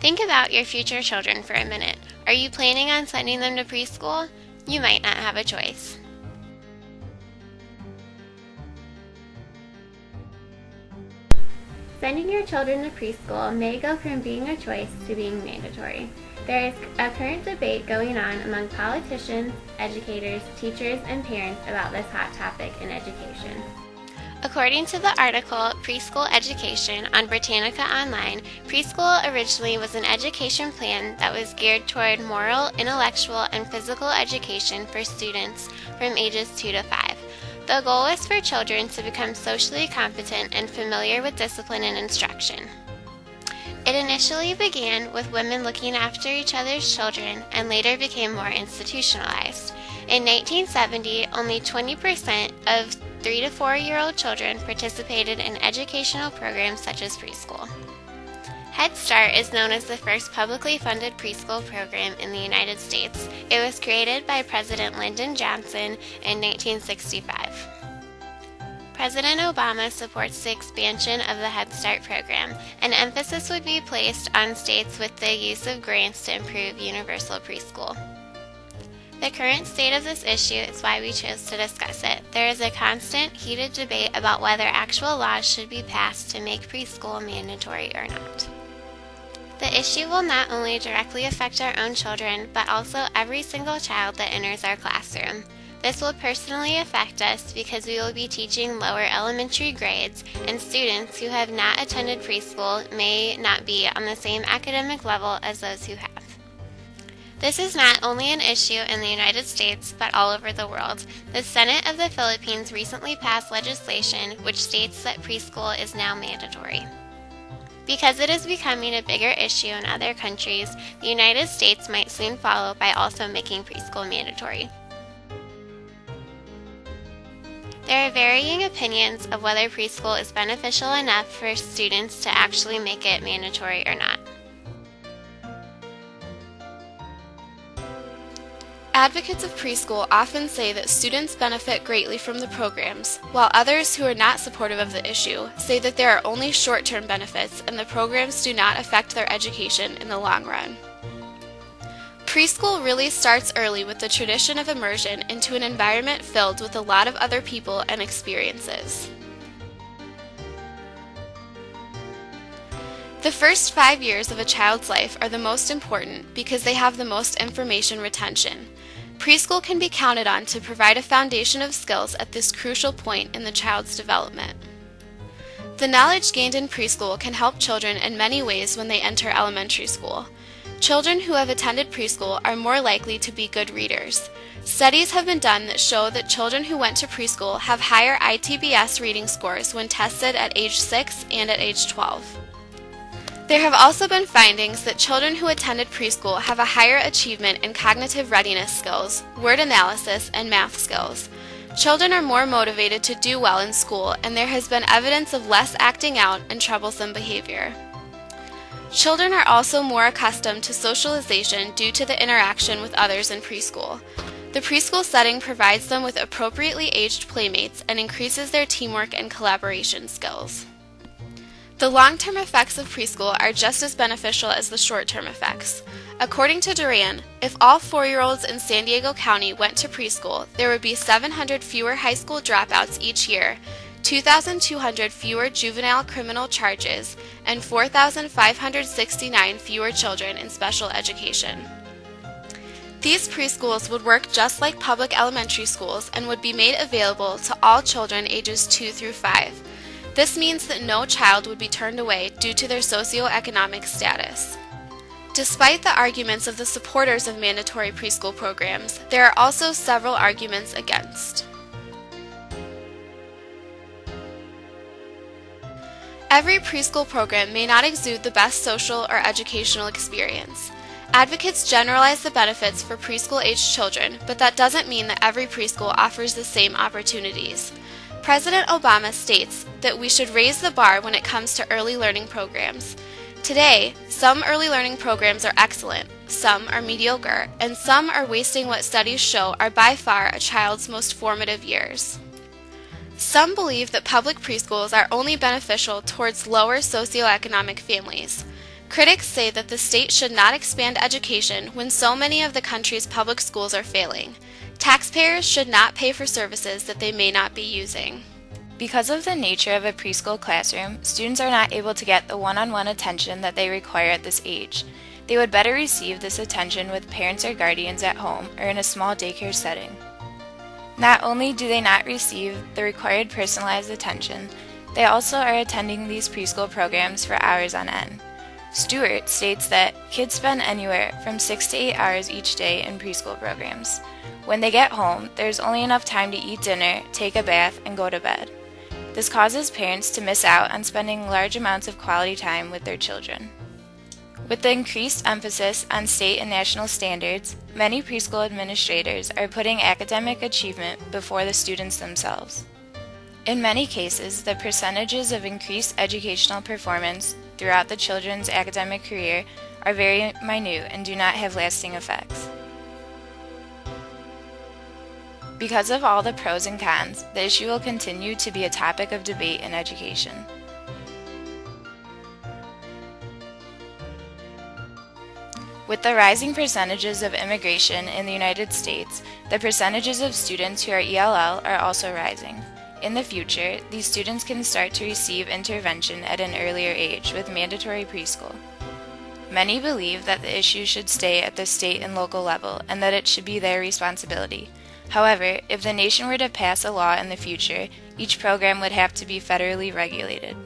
Think about your future children for a minute. Are you planning on sending them to preschool? You might not have a choice. Sending your children to preschool may go from being a choice to being mandatory. There is a current debate going on among politicians, educators, teachers, and parents about this hot topic in education. According to the article Preschool Education on Britannica Online, preschool originally was an education plan that was geared toward moral, intellectual, and physical education for students from ages 2 to 5. The goal was for children to become socially competent and familiar with discipline and instruction. It initially began with women looking after each other's children and later became more institutionalized. In 1970, only 20% of 3 to 4-year-old children participated in educational programs such as preschool. Head Start is known as the first publicly funded preschool program in the United States. It was created by President Lyndon Johnson in 1965. President Obama supports the expansion of the Head Start program. An emphasis would be placed on states with the use of grants to improve universal preschool. The current state of this issue is why we chose to discuss it. There is a constant, heated debate about whether actual laws should be passed to make preschool mandatory or not. The issue will not only directly affect our own children, but also every single child that enters our classroom. This will personally affect us because we will be teaching lower elementary grades, and students who have not attended preschool may not be on the same academic level as those who have. This is not only an issue in the United States, but all over the world. The Senate of the Philippines recently passed legislation which states that preschool is now mandatory. Because it is becoming a bigger issue in other countries, the United States might soon follow by also making preschool mandatory. There are varying opinions of whether preschool is beneficial enough for students to actually make it mandatory or not. Advocates of preschool often say that students benefit greatly from the programs, while others who are not supportive of the issue say that there are only short-term benefits and the programs do not affect their education in the long run. Preschool really starts early with the tradition of immersion into an environment filled with a lot of other people and experiences. The first 5 years of a child's life are the most important because they have the most information retention. Preschool can be counted on to provide a foundation of skills at this crucial point in the child's development. The knowledge gained in preschool can help children in many ways when they enter elementary school. Children who have attended preschool are more likely to be good readers. Studies have been done that show that children who went to preschool have higher ITBS reading scores when tested at age 6 and at age 12. There have also been findings that children who attended preschool have a higher achievement in cognitive readiness skills, word analysis, and math skills. Children are more motivated to do well in school, and there has been evidence of less acting out and troublesome behavior. Children are also more accustomed to socialization due to the interaction with others in preschool. The preschool setting provides them with appropriately aged playmates and increases their teamwork and collaboration skills. The long-term effects of preschool are just as beneficial as the short-term effects. According to Duran, if all 4-year-olds in San Diego County went to preschool, there would be 700 fewer high school dropouts each year, 2,200 fewer juvenile criminal charges, and 4,569 fewer children in special education. These preschools would work just like public elementary schools and would be made available to all children ages 2 through 5. This means that no child would be turned away due to their socioeconomic status. Despite the arguments of the supporters of mandatory preschool programs, there are also several arguments against. Every preschool program may not exude the best social or educational experience. Advocates generalize the benefits for preschool-aged children, but that doesn't mean that every preschool offers the same opportunities. President Obama states that we should raise the bar when it comes to early learning programs. Today, some early learning programs are excellent, some are mediocre, and some are wasting what studies show are by far a child's most formative years. Some believe that public preschools are only beneficial towards lower socioeconomic families. Critics say that the state should not expand education when so many of the country's public schools are failing. Taxpayers should not pay for services that they may not be using. Because of the nature of a preschool classroom, students are not able to get the one-on-one attention that they require at this age. They would better receive this attention with parents or guardians at home or in a small daycare setting. Not only do they not receive the required personalized attention, they also are attending these preschool programs for hours on end. Stewart states that kids spend anywhere from 6 to 8 hours each day in preschool programs. When they get home, there's only enough time to eat dinner, take a bath, and go to bed. This causes parents to miss out on spending large amounts of quality time with their children. With the increased emphasis on state and national standards, many preschool administrators are putting academic achievement before the students themselves. In many cases, the percentages of increased educational performance throughout the children's academic career are very minute and do not have lasting effects. Because of all the pros and cons, the issue will continue to be a topic of debate in education. With the rising percentages of immigration in the United States, the percentages of students who are ELL are also rising. In the future, these students can start to receive intervention at an earlier age with mandatory preschool. Many believe that the issue should stay at the state and local level and that it should be their responsibility. However, if the nation were to pass a law in the future, each program would have to be federally regulated.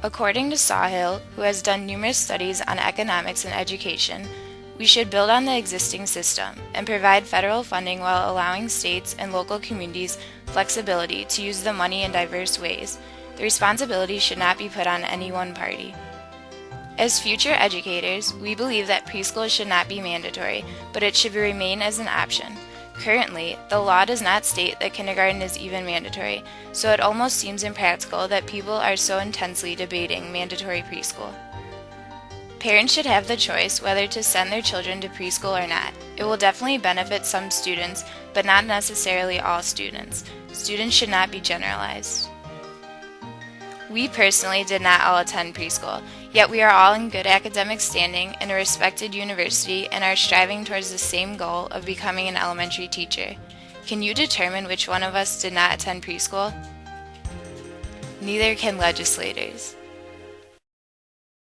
According to Sawhill, who has done numerous studies on economics and education, we should build on the existing system and provide federal funding while allowing states and local communities flexibility to use the money in diverse ways. The responsibility should not be put on any one party. As future educators, we believe that preschool should not be mandatory, but it should remain as an option. Currently, the law does not state that kindergarten is even mandatory, so it almost seems impractical that people are so intensely debating mandatory preschool. Parents should have the choice whether to send their children to preschool or not. It will definitely benefit some students, but not necessarily all students. Students should not be generalized. We personally did not all attend preschool, yet we are all in good academic standing in a respected university and are striving towards the same goal of becoming an elementary teacher. Can you determine which one of us did not attend preschool? Neither can legislators.